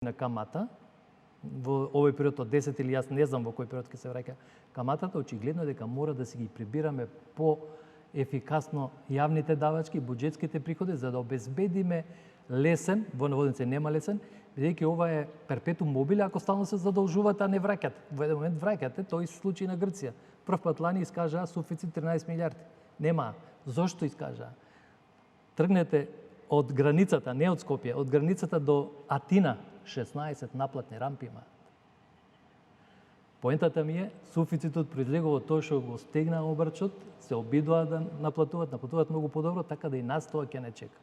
на камата во овој период од 10 или јас не знам во кој период ќе се враќа каматата, очигледно дека мора да си ги прибираме по ефикасно јавните давачки, буџетските приходи за да обезбедиме лесен, во наводници нема лесен, бидејќи ова е перпетум мобиле ако стално се задолжувате, а не враќате. Во еден момент враќате, тој случај на Грција. Прв пат лани искажаа суфицит 13 милиарди. Нема. Зошто искажаа? Тргнете од границата, не од Скопје, од границата до Атина, 16 наплатни рампи има. Поентата ми е, суфицитот произлегува од тоа што го стегна обрчот, се обидува да наплатуваат многу подобро, така да и нас тоа ќе не чека.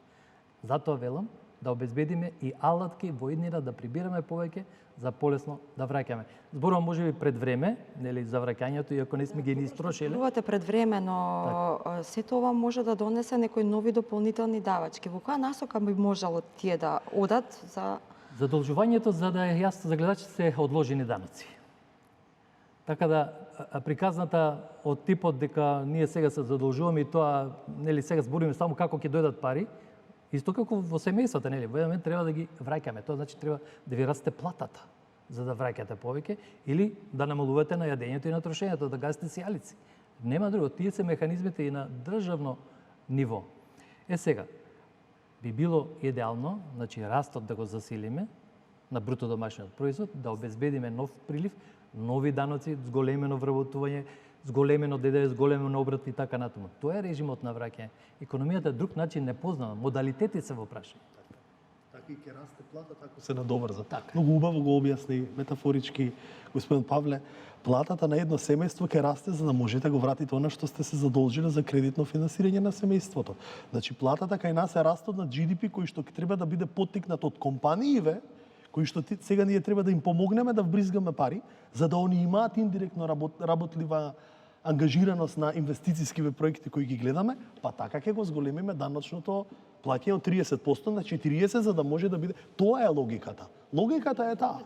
Затоа велам да обезбедиме и алатки во иднина да прибираме повеќе за полесно да враќаме. Зборувам можеби пред време, нели за враќањето, иако не сме ги ни истрошиле. Зборувате пред време, но сето ова може да донесе некои нови дополнителни давачки. Во која насока би можело тие да одат за задолжувањето за да е јасно за гледачите се одложени даноци. Така да приказната од типот дека ние сега се задолжуваме и тоа, нели сега збориме само како ќе дојдат пари, исто како во семејството, нели, во еден момент треба да ги враќаме. Тоа значи треба да ви расте платата за да враќате повеќе или да намалувате на јадењето и на трошењето, да гасите сијалици. Нема друго, тие се механизмите и на државно ниво. Сега, би било идеално, значи растот да го засилиме на бруто домашниот производ, да обезбедиме нов прилив, нови даноци, зголемено вработување, зголемено ДДВ, зголемено обрат и така натаму. Тоа е режимот на враќање. Економијата друг начин не познава, модалитети се во прашање. Така и ќе расте платата ако се надобрза. Многу убаво го објасни метафорички господин Павле. Платата на едно семејство ќе расте за да можете го вратите она што сте се задолжили за кредитно финансирање на семејството. Значи платата кај нас е растот на GDP кој што ќе треба да биде поттикнат од компанииве кои што сега ние треба да им помогнеме да вбризгаме пари, за да они имаат индиректно работлива ангажираност на инвестицијскиве проекти кои ги гледаме, па така ќе го зголемиме даночното плаќање од 30% на 40%, за да може да биде. Тоа е логиката. Логиката е таа.